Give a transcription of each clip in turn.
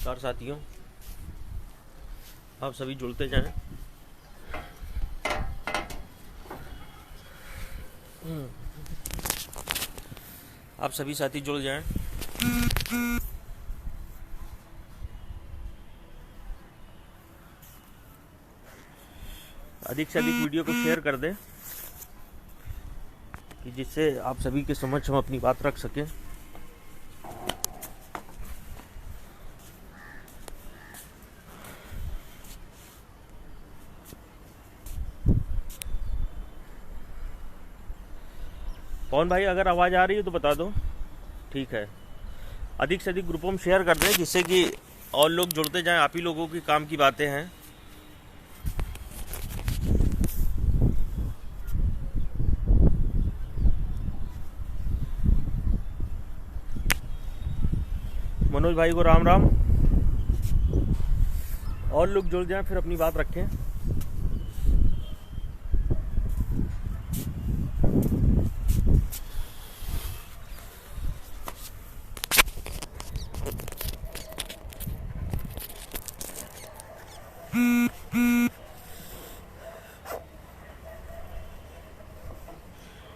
नमस्कार साथियों, आप सभी जुड़ते जाएं। आप सभी साथी जुड़ जाएं। अधिक से अधिक वीडियो को शेयर कर दें कि जिससे आप सभी के समक्ष हम अपनी बात रख सकें। कौन भाई, अगर आवाज़ आ रही है तो बता दो। ठीक है, अधिक से अधिक ग्रुपों में शेयर कर दें जिससे कि और लोग जुड़ते जाएं। आप ही लोगों की काम की बातें हैं। मनोज भाई को राम राम। और लोग जुड़ जाएं, फिर अपनी बात रखें।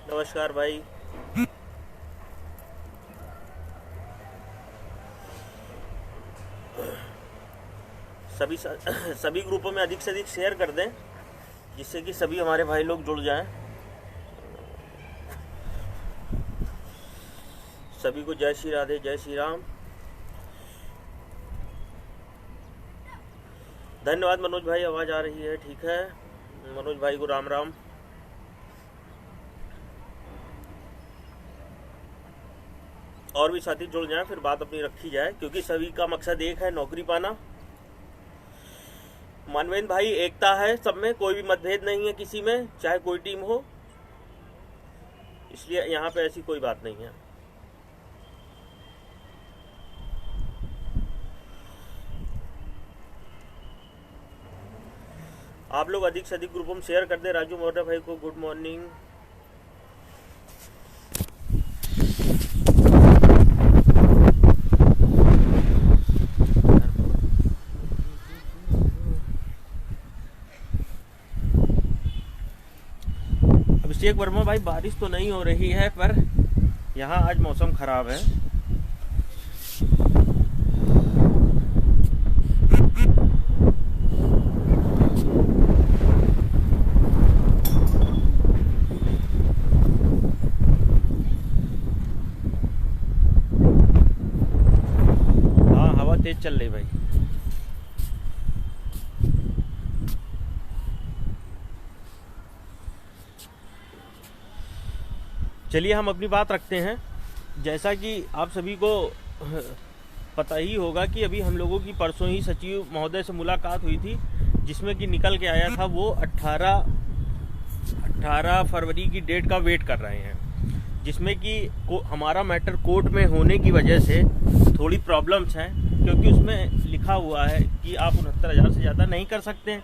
नमस्कार भाई। सभी ग्रुपों में अधिक से अधिक शेयर कर दें जिससे कि सभी हमारे भाई लोग जुड़ जाएं। सभी को जय श्री राधे, जय श्री राम। धन्यवाद मनोज भाई, आवाज़ आ रही है। ठीक है, मनोज भाई को राम राम। और भी साथी जुड़ जाएं, फिर बात अपनी रखी जाए, क्योंकि सभी का मकसद एक है, नौकरी पाना। मानवेंद्र भाई, एकता है सब में, कोई भी मतभेद नहीं है किसी में, चाहे कोई टीम हो, इसलिए यहाँ पे ऐसी कोई बात नहीं है। आप लोग अधिक से अधिक ग्रुपों में शेयर कर दे। राजू मौर्य भाई को गुड मॉर्निंग। अभिषेक वर्मा भाई, बारिश तो नहीं हो रही है पर यहाँ आज मौसम खराब है। हाँ, हवा तेज चल रही भाई। चलिए हम अपनी बात रखते हैं। जैसा कि आप सभी को पता ही होगा कि अभी हम लोगों की परसों ही सचिव महोदय से मुलाकात हुई थी, जिसमें कि निकल के आया था वो 18 फरवरी की डेट का वेट कर रहे हैं, जिसमें कि हमारा मैटर कोर्ट में होने की वजह से थोड़ी प्रॉब्लम्स हैं, क्योंकि उसमें लिखा हुआ है कि आप 69,000 से ज़्यादा नहीं कर सकते हैं।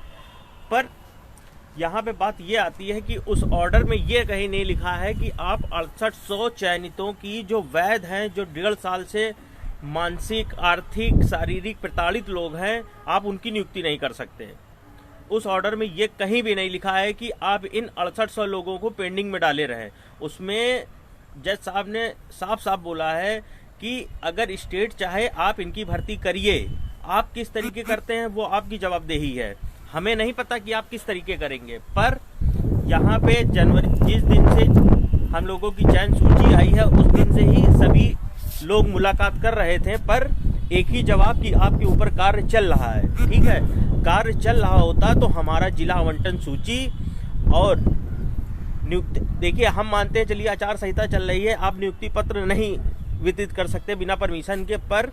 पर यहाँ पे बात ये आती है कि उस ऑर्डर में ये कहीं नहीं लिखा है कि आप 6800 चयनितों की जो वैध हैं, जो 1.5 साल से मानसिक, आर्थिक, शारीरिक प्रताड़ित लोग हैं, आप उनकी नियुक्ति नहीं कर सकते। उस ऑर्डर में ये कहीं भी नहीं लिखा है कि आप इन 6800 लोगों को पेंडिंग में डाले रहें। उसमें जज साहब ने साफ साफ बोला है कि अगर स्टेट चाहे आप इनकी भर्ती करिए, आप किस तरीके करते हैं वो आपकी जवाबदेही है। हमें नहीं पता कि आप किस तरीके करेंगे, पर यहाँ पे जनवरी जिस दिन से हम लोगों की चयन सूची आई है उस दिन से ही सभी लोग मुलाकात कर रहे थे, पर एक ही जवाब कि आपके ऊपर कार्य चल रहा है। ठीक है, कार्य चल रहा होता तो हमारा जिला आवंटन सूची और नियुक्ति, देखिए हम मानते हैं, चलिए आचार संहिता चल रही है, आप नियुक्ति पत्र नहीं वितरित कर सकते बिना परमिशन के, पर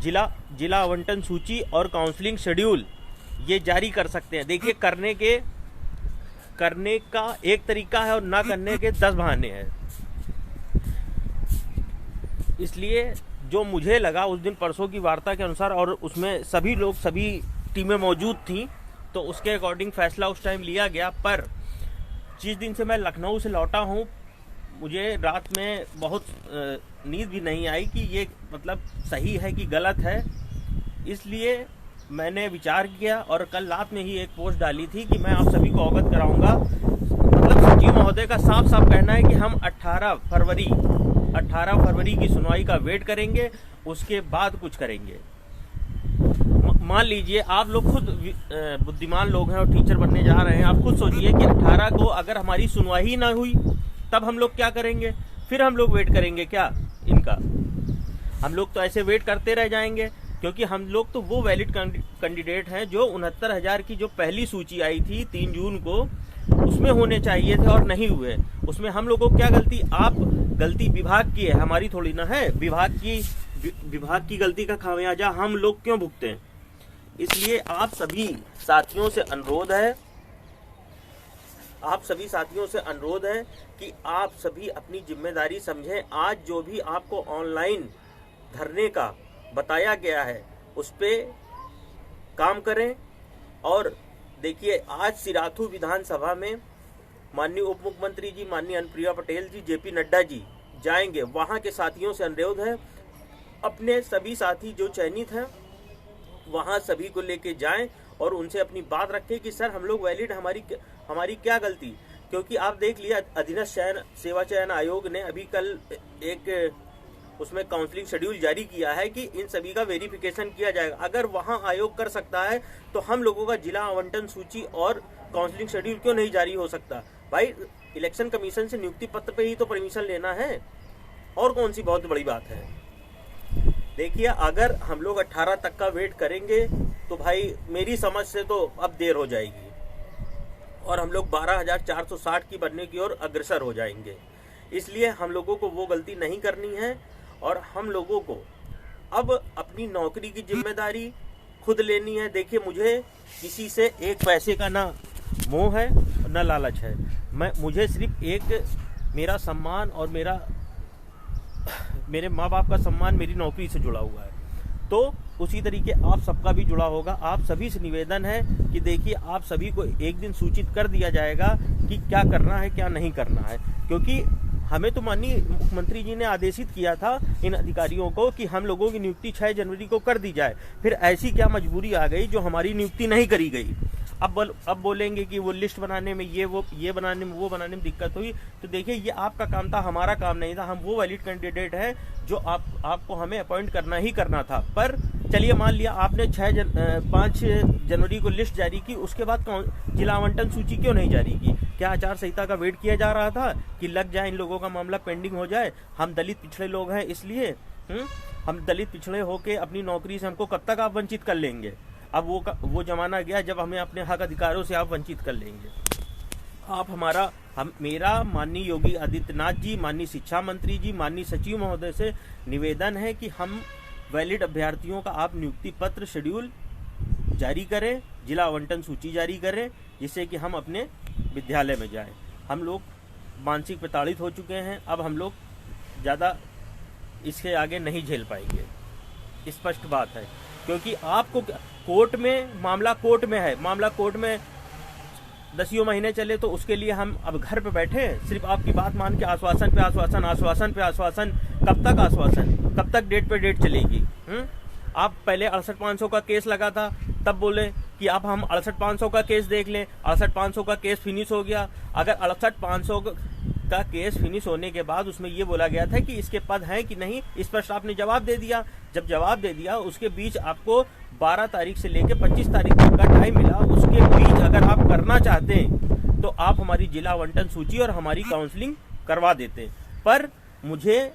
जिला आवंटन सूची और काउंसलिंग शेड्यूल ये जारी कर सकते हैं। देखिए, करने का एक तरीका है और ना करने के 10 बहाने हैं। इसलिए जो मुझे लगा उस दिन परसों की वार्ता के अनुसार, और उसमें सभी लोग, सभी टीमें मौजूद थीं, तो उसके अकॉर्डिंग फैसला उस टाइम लिया गया। पर जिस दिन से मैं लखनऊ से लौटा हूँ, मुझे रात में बहुत नींद भी नहीं आई कि ये मतलब सही है कि गलत है। इसलिए मैंने विचार किया और कल रात में ही एक पोस्ट डाली थी कि मैं आप सभी को अवगत कराऊंगा। मतलब सचिव महोदय का साफ साफ कहना है कि हम 18 फरवरी की सुनवाई का वेट करेंगे, उसके बाद कुछ करेंगे। मान लीजिए आप लोग खुद बुद्धिमान लोग हैं और टीचर बनने जा रहे हैं, आप खुद सोचिए कि 18 को अगर हमारी सुनवाई ना हुई तब हम लोग क्या करेंगे? फिर हम लोग वेट करेंगे क्या इनका? हम लोग तो ऐसे वेट करते रह जाएंगे, क्योंकि हम लोग तो वो वैलिड कैंडिडेट हैं जो 69,000 की जो पहली सूची आई थी 3 जून को, उसमें होने चाहिए थे और नहीं हुए। उसमें हम लोगों को क्या गलती? आप गलती विभाग की है, हमारी थोड़ी ना है। विभाग की गलती का खामियाजा हम लोग क्यों भुगते हैं? इसलिए आप सभी साथियों से अनुरोध है कि आप सभी अपनी जिम्मेदारी समझें। आज जो भी आपको ऑनलाइन धरने का बताया गया है उस पे काम करें। और देखिए, आज सिराथू विधानसभा में माननीय उप मुख्यमंत्री जी, माननीय अनुप्रिया पटेल जी, जेपी नड्डा जी जाएंगे। वहां के साथियों से अनुरोध है, अपने सभी साथी जो चयनित हैं वहां सभी को लेके जाएं और उनसे अपनी बात रखें कि सर हम लोग वैलिड, हमारी क्या गलती? क्योंकि आप देख लिया, अधीनस्थ सेवा चयन आयोग ने अभी कल एक उसमें काउंसलिंग शेड्यूल जारी किया है कि इन सभी का वेरिफिकेशन किया जाएगा। अगर वहां आयोग कर सकता है तो हम लोगों का जिला आवंटन सूची और काउंसलिंग शेड्यूल क्यों नहीं जारी हो सकता? भाई, इलेक्शन कमीशन से नियुक्ति पत्र पे ही तो परमिशन लेना है, और कौन सी बहुत बड़ी बात है? देखिए, अगर हम लोग 18 तक का वेट करेंगे तो भाई मेरी समझ से तो अब देर हो जाएगी और हम लोग 12,460 की बनने की ओर अग्रसर हो जाएंगे। इसलिए हम लोगों को वो गलती नहीं करनी है और हम लोगों को अब अपनी नौकरी की जिम्मेदारी खुद लेनी है। देखिए, मुझे किसी से एक पैसे का ना मोह है न लालच है। मुझे सिर्फ एक मेरा सम्मान और मेरे माँ बाप का सम्मान मेरी नौकरी से जुड़ा हुआ है। तो उसी तरीके आप सबका भी जुड़ा होगा। आप सभी से निवेदन है कि देखिए, आप सभी को एक दिन सूचित कर दिया जाएगा कि क्या करना है क्या नहीं करना है। क्योंकि हमें तो माननीय मुख्यमंत्री जी ने आदेशित किया था इन अधिकारियों को कि हम लोगों की नियुक्ति 6 जनवरी को कर दी जाए। फिर ऐसी क्या मजबूरी आ गई जो हमारी नियुक्ति नहीं करी गई? अब बोलेंगे कि वो लिस्ट बनाने में ये बनाने में वो बनाने में दिक्कत हुई। तो देखिए, ये आपका काम था, हमारा काम नहीं था। हम वो वैलिड कैंडिडेट है जो आपको हमें अपॉइंट करना ही करना था। पर चलिए, मान लिया आपने 5 जनवरी को लिस्ट जारी की, उसके बाद जिला आवंटन सूची क्यों नहीं जारी की? क्या आचार संहिता का वेट किया जा रहा था कि लग जाए, इन लोगों का मामला पेंडिंग हो जाए? हम दलित पिछड़े लोग हैं, इसलिए हम दलित पिछड़े होके अपनी नौकरी से हमको कब तक आप वंचित कर लेंगे? अब वो जमाना गया जब हमें अपने हक अधिकारों से आप वंचित कर लेंगे। आप मेरा माननीय योगी आदित्यनाथ जी, माननीय शिक्षा मंत्री जी, माननीय सचिव महोदय से निवेदन है कि हम वैलिड अभ्यर्थियों का आप नियुक्ति पत्र शेड्यूल जारी करें, जिला आवंटन सूची जारी करें, जिससे कि हम अपने विद्यालय में जाएं। हम लोग मानसिक प्रताड़ित हो चुके हैं, अब हम लोग ज़्यादा इसके आगे नहीं झेल पाएंगे। स्पष्ट बात है, क्योंकि आपको मामला कोर्ट में 10 महीने चले तो उसके लिए हम अब घर पे बैठे हैं, सिर्फ आपकी बात मान के आश्वासन पे आश्वासन। कब तक आश्वासन? कब तक डेट पे डेट चलेगी? आप पहले 68,500 का केस लगा था, तब बोले कि अब हम 68,500 का केस देख लें। 68,500 का केस फिनिश हो गया। अगर 68,500 का केस फिनिश होने के बाद उसमें ये बोला गया था कि इसके पद हैं कि नहीं, इस पर आपने जवाब दे दिया। जब जवाब दे दिया, उसके बीच आपको 12 तारीख से लेकर 25 तारीख तक का टाइम मिला। उसके बीच अगर आप करना चाहते हैं तो आप हमारी जिला आवंटन सूची और हमारी काउंसलिंग करवा देते। पर मुझे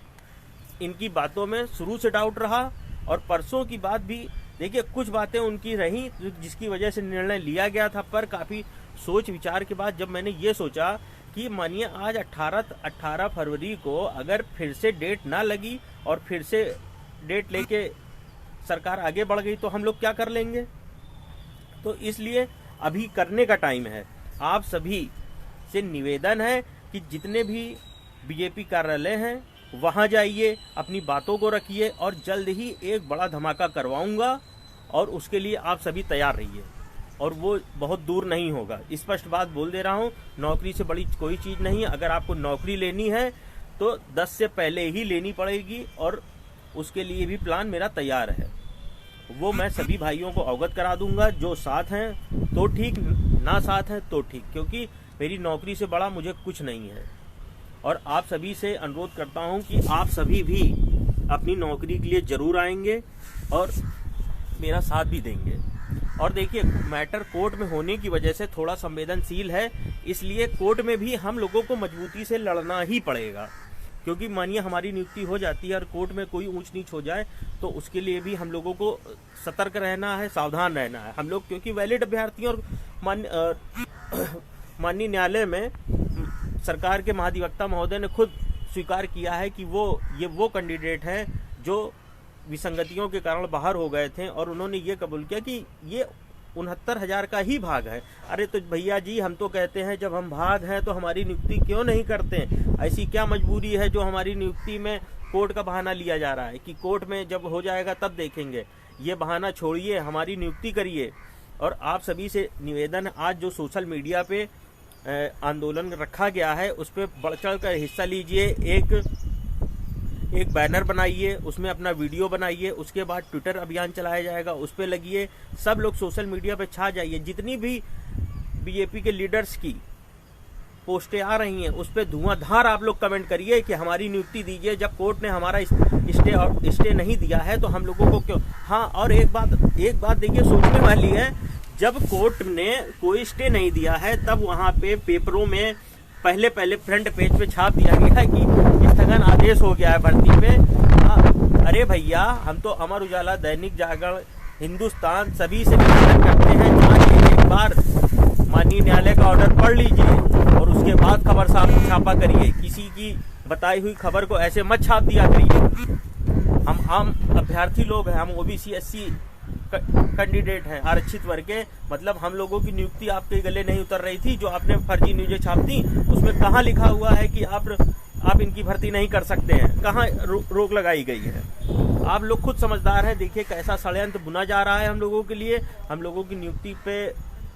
इनकी बातों में शुरू से डाउट रहा, और परसों की बात भी देखिए, कुछ बातें उनकी रही जिसकी वजह से निर्णय लिया गया था। पर काफ़ी सोच विचार के बाद जब मैंने ये सोचा कि मानिए आज 18 फरवरी को अगर फिर से डेट ना लगी और फिर से डेट लेके सरकार आगे बढ़ गई तो हम लोग क्या कर लेंगे? तो इसलिए अभी करने का टाइम है। आप सभी से निवेदन है कि जितने भी बीजेपी कार्यालय हैं वहां जाइए, अपनी बातों को रखिए, और जल्द ही एक बड़ा धमाका करवाऊंगा, और उसके लिए आप सभी तैयार रहिए। और वो बहुत दूर नहीं होगा, स्पष्ट बात बोल दे रहा हूँ। नौकरी से बड़ी कोई चीज़ नहीं है। अगर आपको नौकरी लेनी है तो 10 से पहले ही लेनी पड़ेगी, और उसके लिए भी प्लान मेरा तैयार है। वो मैं सभी भाइयों को अवगत करा दूंगा। जो साथ हैं तो ठीक, ना साथ हैं तो ठीक, क्योंकि मेरी नौकरी से बड़ा मुझे कुछ नहीं है। और आप सभी से अनुरोध करता हूं कि आप सभी भी अपनी नौकरी के लिए जरूर आएंगे और मेरा साथ भी देंगे। और देखिए, मैटर कोर्ट में होने की वजह से थोड़ा संवेदनशील है, इसलिए कोर्ट में भी हम लोगों को मजबूती से लड़ना ही पड़ेगा, क्योंकि मानिए हमारी नियुक्ति हो जाती है और कोर्ट में कोई ऊंच नीच हो जाए तो उसके लिए भी हम लोगों को सतर्क रहना है, सावधान रहना है। हम लोग क्योंकि वैलिड अभ्यर्थी, और माननीय न्यायालय में सरकार के महाधिवक्ता महोदय ने खुद स्वीकार किया है कि वो कैंडिडेट हैं जो विसंगतियों के कारण बाहर हो गए थे, और उन्होंने ये कबूल किया कि ये 69,000 का ही भाग है। अरे तो भैया जी, हम तो कहते हैं जब हम भाग हैं तो हमारी नियुक्ति क्यों नहीं करते? ऐसी क्या मजबूरी है जो हमारी नियुक्ति में कोर्ट का बहाना लिया जा रहा है कि कोर्ट में जब हो जाएगा तब देखेंगे? ये बहाना छोड़िए, हमारी नियुक्ति करिए। और आप सभी से निवेदन है, आज जो सोशल मीडिया पे आंदोलन रखा गया है उस पर बढ़ चढ़ कर हिस्सा लीजिए। एक बैनर बनाइए, उसमें अपना वीडियो बनाइए, उसके बाद ट्विटर अभियान चलाया जाएगा, उस पर लगिए। सब लोग सोशल मीडिया पे छा जाइए। जितनी भी बीजेपी के लीडर्स की पोस्टें आ रही हैं उस पर धुआंधार आप लोग कमेंट करिए कि हमारी नियुक्ति दीजिए। जब कोर्ट ने हमारा स्टे नहीं दिया है तो हम लोगों को क्यों? हाँ, और एक बात देखिए, सोचने वाली है, जब कोर्ट ने कोई स्टे नहीं दिया है तब वहां पे पेपरों में पहले फ्रंट पेज पे छाप दिया गया है कि स्थगन आदेश हो गया है भर्ती पे। अरे भैया, हम तो अमर उजाला, दैनिक जागरण, हिंदुस्तान सभी से निवेदन करते हैं, जाके एक बार माननीय न्यायालय का ऑर्डर पढ़ लीजिए और उसके बाद खबर छापा करिए। किसी की बताई हुई खबर को ऐसे मत छाप दिया करिए। हम आम अभ्यर्थी लोग हैं, हम ओबीसी एससी कैंडिडेट हैं, आरक्षित वर्ग के, मतलब हम लोगों की नियुक्ति आपके गले नहीं उतर रही थी। जो आपने फर्जी न्यूज़ें छाप दी उसमें कहाँ लिखा हुआ है कि आप इनकी भर्ती नहीं कर सकते हैं? कहाँ रोक लगाई गई है? आप लोग खुद समझदार हैं। देखिए कैसा षड्यंत्र बुना जा रहा है हम लोगों के लिए। हम लोगों की नियुक्ति पे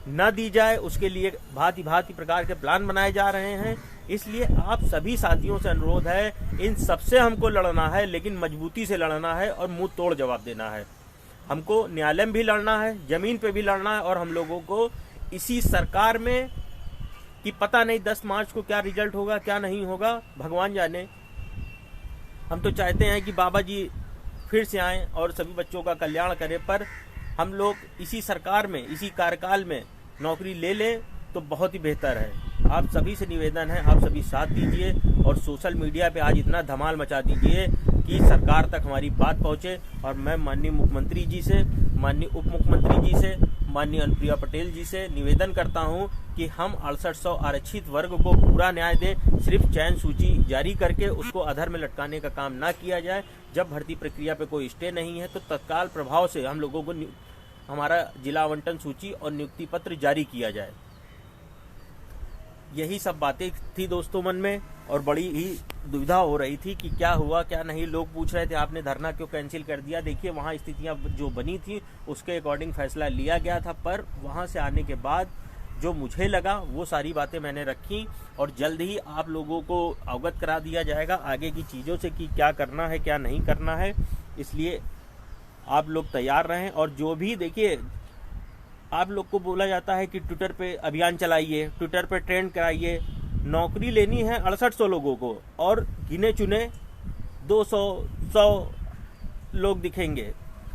न दी जाए उसके लिए भांति प्रकार के प्लान बनाए जा रहे हैं। इसलिए आप सभी साथियों से अनुरोध है, इन सबसे हमको लड़ना है, लेकिन मजबूती से लड़ना है और मुंह तोड़ जवाब देना है। हमको न्यायालय में भी लड़ना है, जमीन पे भी लड़ना है, और हम लोगों को इसी सरकार में कि पता नहीं 10 मार्च को क्या रिजल्ट होगा, क्या नहीं होगा, भगवान जाने। हम तो चाहते हैं कि बाबा जी फिर से आएं और सभी बच्चों का कल्याण करें, पर हम लोग इसी सरकार में, इसी कार्यकाल में नौकरी ले लें तो बहुत ही बेहतर है। आप सभी से निवेदन है, आप सभी साथ दीजिए और सोशल मीडिया पे आज इतना धमाल मचा दीजिए कि सरकार तक हमारी बात पहुंचे। और मैं माननीय मुख्यमंत्री जी से, माननीय उप मुख्यमंत्री जी से, माननीय अनुप्रिया पटेल जी से निवेदन करता हूं कि हम 6800 आरक्षित वर्ग को पूरा न्याय दें। सिर्फ चयन सूची जारी करके उसको अधर में लटकाने का काम ना किया जाए। जब भर्ती प्रक्रिया पे कोई स्टे नहीं है तो तत्काल प्रभाव से हम लोगों को हमारा जिला आवंटन सूची और नियुक्ति पत्र जारी किया जाए। यही सब बातें थी दोस्तों मन में, और बड़ी ही दुविधा हो रही थी कि क्या हुआ क्या नहीं। लोग पूछ रहे थे आपने धरना क्यों कैंसिल कर दिया। देखिए, वहाँ स्थितियाँ जो बनी थी उसके अकॉर्डिंग फैसला लिया गया था, पर वहाँ से आने के बाद जो मुझे लगा वो सारी बातें मैंने रखी, और जल्द ही आप लोगों को अवगत करा दिया जाएगा आगे की चीज़ों से कि क्या करना है क्या नहीं करना है। इसलिए आप लोग तैयार रहें। और जो भी, देखिए, आप लोग को बोला जाता है कि ट्विटर पे अभियान चलाइए, ट्विटर पे ट्रेंड कराइए। नौकरी लेनी है 6800 लोगों को, और गिने चुने 200-100 लोग दिखेंगे।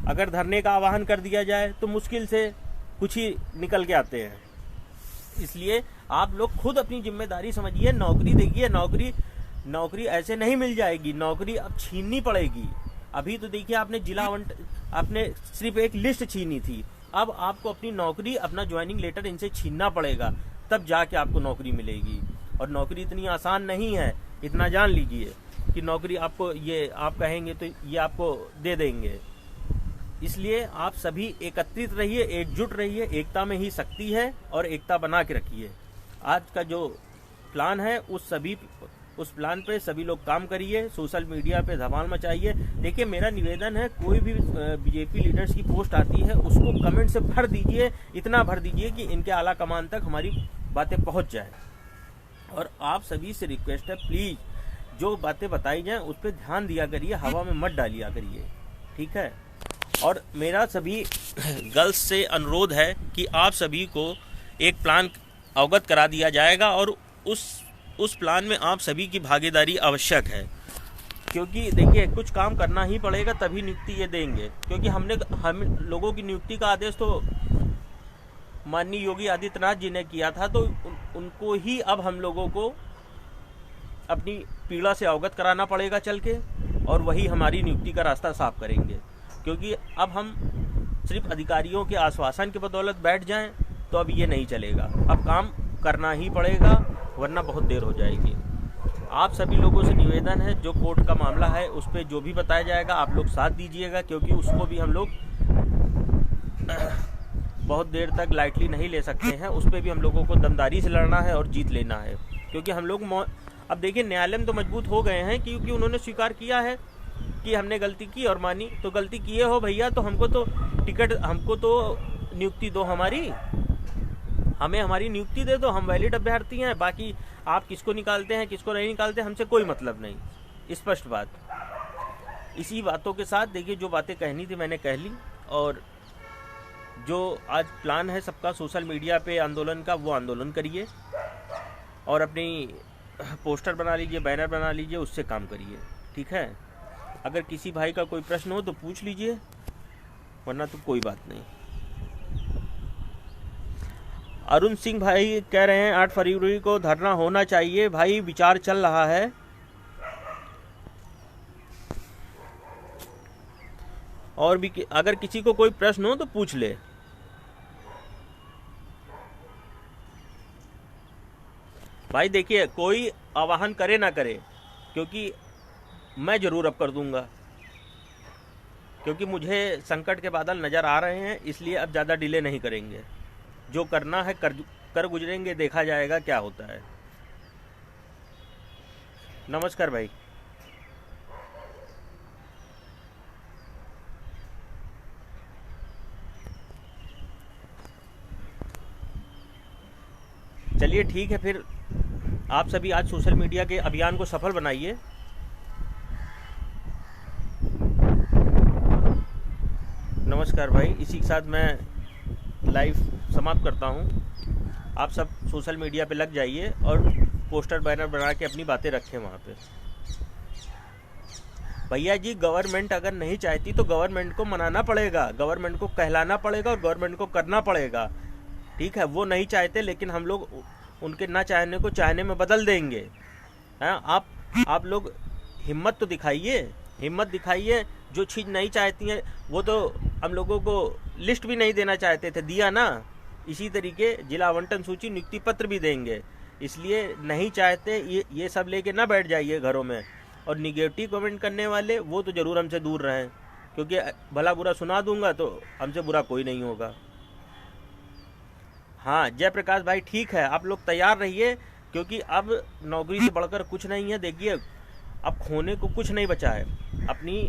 अगर धरने का आह्वान कर दिया जाए तो मुश्किल से कुछ ही निकल के आते हैं। इसलिए आप लोग खुद अपनी जिम्मेदारी समझिए। नौकरी देखिए, नौकरी ऐसे नहीं मिल जाएगी, नौकरी अब छीननी पड़ेगी। अभी तो देखिए, आपने सिर्फ एक लिस्ट छीनी थी, अब आपको अपनी नौकरी, अपना ज्वाइनिंग लेटर इनसे छीनना पड़ेगा, तब जाके आपको नौकरी मिलेगी। और नौकरी इतनी आसान नहीं है, इतना जान लीजिए कि नौकरी आपको, ये आप कहेंगे तो ये आपको दे देंगे। इसलिए आप सभी एकत्रित रहिए, एकजुट रहिए। एकता में ही शक्ति है और एकता बना के रखिए। आज का जो प्लान है उस प्लान पे सभी लोग काम करिए, सोशल मीडिया पे धमाल मचाइए। देखिए, मेरा निवेदन है, कोई भी बीजेपी लीडर्स की पोस्ट आती है उसको कमेंट से भर दीजिए, इतना भर दीजिए कि इनके आला कमान तक हमारी बातें पहुंच जाए। और आप सभी से रिक्वेस्ट है, प्लीज जो बातें बताई जाएं उस पर ध्यान दिया करिए, हवा में मत डालिया करिए। ठीक है। और मेरा सभी गर्ल्स से अनुरोध है कि आप सभी को एक प्लान अवगत करा दिया जाएगा और उस प्लान में आप सभी की भागीदारी आवश्यक है, क्योंकि देखिए कुछ काम करना ही पड़ेगा तभी नियुक्ति ये देंगे, क्योंकि हम लोगों की नियुक्ति का आदेश तो माननीय योगी आदित्यनाथ जी ने किया था, तो उनको ही अब हम लोगों को अपनी पीड़ा से अवगत कराना पड़ेगा चल के, और वही हमारी नियुक्ति का रास्ता साफ करेंगे। क्योंकि अब हम सिर्फ अधिकारियों के आश्वासन की बदौलत बैठ जाएं तो अब ये नहीं चलेगा, अब काम करना ही पड़ेगा, वरना बहुत देर हो जाएगी। आप सभी लोगों से निवेदन है, जो कोर्ट का मामला है उस पर जो भी बताया जाएगा आप लोग साथ दीजिएगा, क्योंकि उसको भी हम लोग बहुत देर तक लाइटली नहीं ले सकते हैं। उस पर भी हम लोगों को दमदारी से लड़ना है और जीत लेना है, क्योंकि हम लोग अब देखिए न्यायालय में तो मजबूत हो गए हैं, क्योंकि उन्होंने स्वीकार किया है कि हमने गलती की और मानी। तो गलती किए हो भैया तो हमको तो नियुक्ति दो, हमें हमारी नियुक्ति दे दो, हम वैलिड अभ्यर्थी हैं। बाकी आप किसको निकालते हैं किसको नहीं निकालते हमसे कोई मतलब नहीं। स्पष्ट बात। इसी बातों के साथ देखिए जो बातें कहनी थी मैंने कह ली, और जो आज प्लान है सबका सोशल मीडिया पे आंदोलन का, वो आंदोलन करिए और अपनी पोस्टर बना लीजिए, बैनर बना लीजिए, उससे काम करिए, ठीक है। अगर किसी भाई का कोई प्रश्न हो तो पूछ लीजिए, वरना तो कोई बात नहीं। अरुण सिंह भाई कह रहे हैं 8 फरवरी को धरना होना चाहिए। भाई विचार चल रहा है, और भी अगर किसी को कोई प्रश्न हो तो पूछ ले। भाई देखिए कोई आह्वान करे ना करे, क्योंकि मैं जरूर अब कर दूंगा, क्योंकि मुझे संकट के बादल नज़र आ रहे हैं, इसलिए अब ज़्यादा डिले नहीं करेंगे। जो करना है कर गुजरेंगे, देखा जाएगा क्या होता है। नमस्कार भाई। चलिए ठीक है, फिर आप सभी आज सोशल मीडिया के अभियान को सफल बनाइए। नमस्कार भाई। इसी के साथ मैं लाइव समाप्त करता हूं। आप सब सोशल मीडिया पे लग जाइए और पोस्टर बैनर बना के अपनी बातें रखें वहां पे। भैया जी गवर्नमेंट अगर नहीं चाहती तो गवर्नमेंट को मनाना पड़ेगा, गवर्नमेंट को कहलाना पड़ेगा और गवर्नमेंट को करना पड़ेगा, ठीक है। वो नहीं चाहते, लेकिन हम लोग उनके ना चाहने को चाहने में बदल देंगे। आप लोग हिम्मत तो दिखाइए, हिम्मत दिखाइए। जो चीज़ नहीं चाहती है वो तो हम लोगों को लिस्ट भी नहीं देना चाहते थे, दिया ना। इसी तरीके जिला आवंटन सूची नियुक्ति पत्र भी देंगे, इसलिए नहीं चाहते ये सब लेके ना बैठ जाइए घरों में। और निगेटिव कमेंट करने वाले वो तो ज़रूर हमसे दूर रहें, क्योंकि भला बुरा सुना दूंगा तो हमसे बुरा कोई नहीं होगा। हाँ जयप्रकाश भाई ठीक है, आप लोग तैयार रहिए, क्योंकि अब नौकरी से बढ़कर कुछ नहीं है। देखिए अब खोने को कुछ नहीं बचा है, अपनी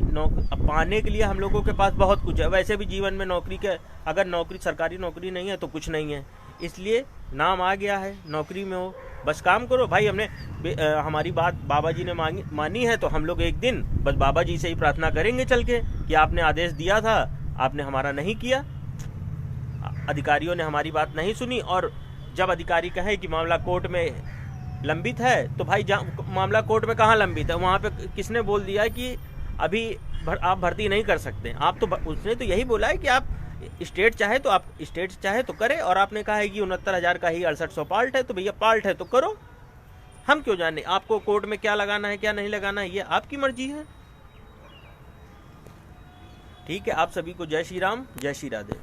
अब पाने के लिए हम लोगों के पास बहुत कुछ है। वैसे भी जीवन में नौकरी के, अगर नौकरी सरकारी नौकरी नहीं है तो कुछ नहीं है, इसलिए नाम आ गया है, नौकरी में हो बस काम करो। भाई हमने हमारी बात बाबा जी ने मानी है, तो हम लोग एक दिन बस बाबा जी से ही प्रार्थना करेंगे चल के कि आपने आदेश दिया था, आपने हमारा नहीं किया, अधिकारियों ने हमारी बात नहीं सुनी। और जब अधिकारी कहे कि मामला कोर्ट में लंबित है, तो भाई मामला कोर्ट में कहाँ लंबित है, वहाँ पे किसने बोल दिया है कि अभी आप भर्ती नहीं कर सकते। आप तो उसने तो यही बोला है कि आप स्टेट चाहे तो आप स्टेट चाहे तो करें, और आपने कहा है कि 69,000 का ही 6800 पार्ट है, तो भैया पार्ट है तो करो, हम क्यों जाने। आपको कोर्ट में क्या लगाना है क्या नहीं लगाना है ये आपकी मर्जी है, ठीक है। आप सभी को जय श्री राम, जय श्री राधे।